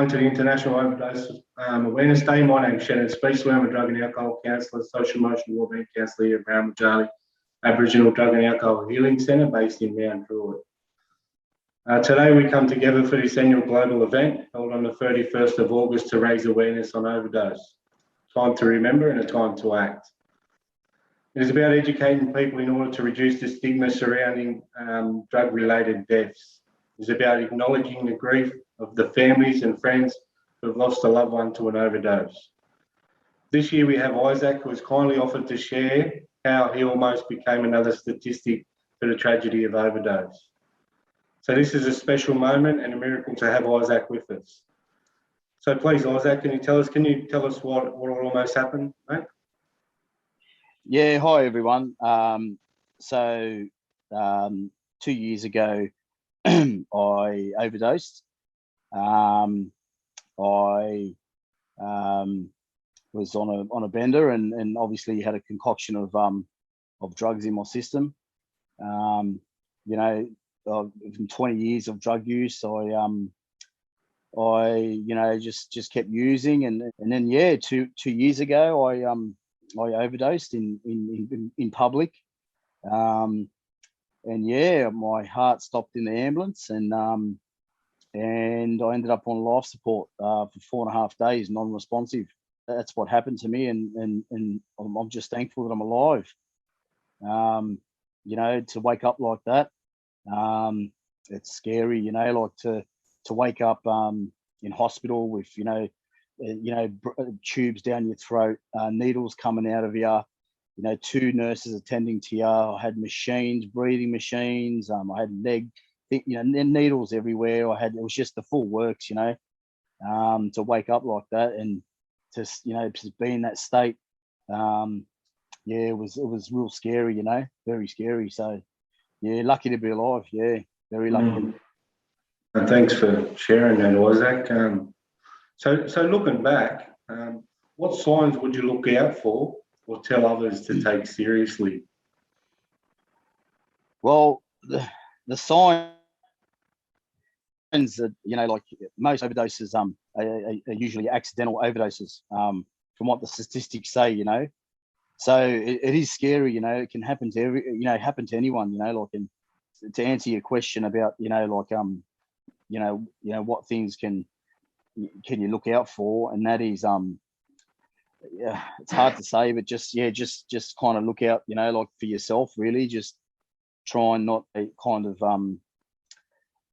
everyone to the International Overdose Awareness Day. My name's Shannon Speechley. I'm a drug and alcohol counsellor, social emotional wellbeing counsellor here at Marrin, Weejali, Aboriginal Drug and Alcohol Healing Centre based in Mount Druitt. Today we come together for this annual global event held on the 31st of August to raise awareness on overdose. Time to remember and a time to act. It is about educating people in order to reduce the stigma surrounding drug-related deaths. It is about acknowledging the grief of the families and friends who have lost a loved one to an overdose. This year we have Isaac, who has kindly offered to share how he almost became another statistic for the tragedy of overdose. So this is a special moment and a miracle to have Isaac with us. So please, Isaac, can you tell us what almost happened, mate? Yeah, hi everyone. 2 years ago, I overdosed. I was on a bender and obviously had a concoction of drugs in my system. From 20 years of drug use, I just kept using, and then 2 years ago I overdosed in public, and my heart stopped in the ambulance, and I ended up on life support for 4.5 days, non-responsive. That's what happened to me, and I'm just thankful that I'm alive. To wake up like that, it's scary. Like to wake up in hospital with tubes down your throat, needles coming out of you. 2 nurses attending to you. I had machines, breathing machines. I had needles everywhere. It was just the full works. To wake up like that and to be in that state, it was real scary. Very scary. So lucky to be alive. Very lucky. And thanks for sharing that, Isaac. So looking back, what signs would you look out for or tell others to take seriously? Well, the signs that, like most overdoses are usually accidental overdoses, from what the statistics say, So it is scary, it can happen to happen to anyone, and to answer your question about, what things can you look out for, and that is it's hard to say, but just kind of look out, for yourself, really. Just try and not kind of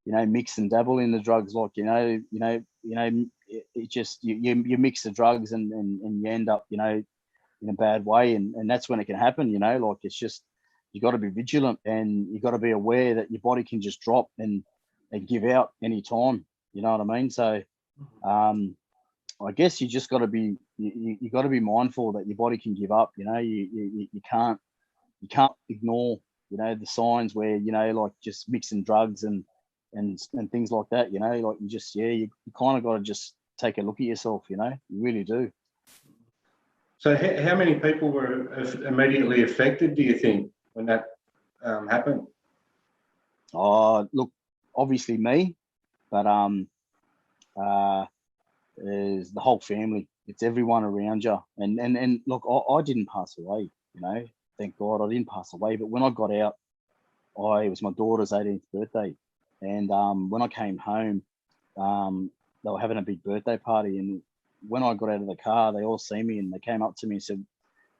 mix and dabble in the drugs, like it just you mix the drugs and you end up in a bad way, and that's when it can happen. It's just, you got to be vigilant, and you got to be aware that your body can just drop and give out any time. You know what I mean? So I guess you just got to be you got to be mindful that your body can give up. You can't ignore the signs where like just mixing drugs and things like that. Like you just you kind of got to just take a look at yourself. You really do. So how many people were immediately affected, do you think, when that happened? Look, obviously me, but is the whole family. It's everyone around you, and look, I didn't pass away. Thank God I didn't pass away. But when I got out, it was my daughter's 18th birthday, and when I came home, they were having a big birthday party, and when I got out of the car, they all see me and they came up to me and said,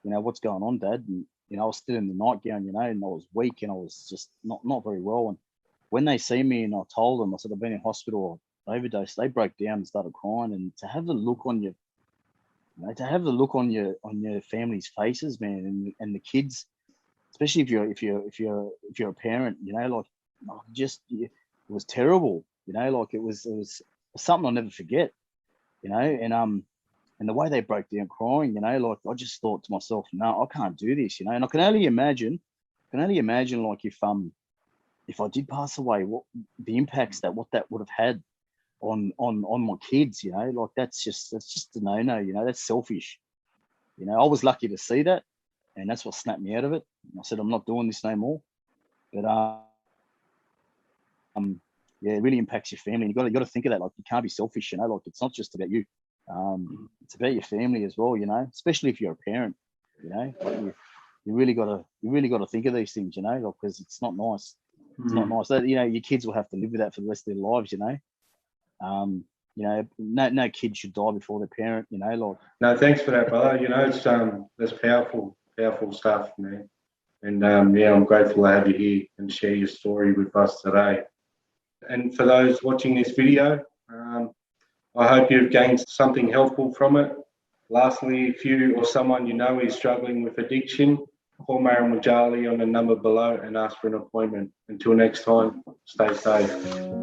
what's going on, Dad? And I was still in the nightgown, and I was weak, and I was just not very well. And when they see me and I told them, I said, I've been in hospital, overdose, they broke down and started crying. And to have the look on your, on your family's faces, man, and the kids, especially if you're a parent, it was terrible. It was something I'll never forget. And the way they broke down crying, I just thought to myself, no, I can't do this, and I can only imagine like if I did pass away, what the impacts that would have had on my kids, like that's just a no-no, that's selfish. I was lucky to see that, and that's what snapped me out of it. I said, I'm not doing this no more. But yeah, it really impacts your family. And you got to think of that. Like, you can't be selfish, you know. Like, it's not just about you. It's about your family as well, you know. Especially if you're a parent, you know. Like, you really got to think of these things, you know, because it's not nice. It's not nice. That, you know, your kids will have to live with that for the rest of their lives, you know. You know, no kid should die before their parent, you know. Like, No, thanks for that, brother. You know, it's that's powerful stuff, man. And yeah, I'm grateful to have you here and share your story with us today. And for those watching this video, I hope you've gained something helpful from it. Lastly, if you or someone you know is struggling with addiction, call Marrin Weejali on the number below and ask for an appointment. Until next time, stay safe.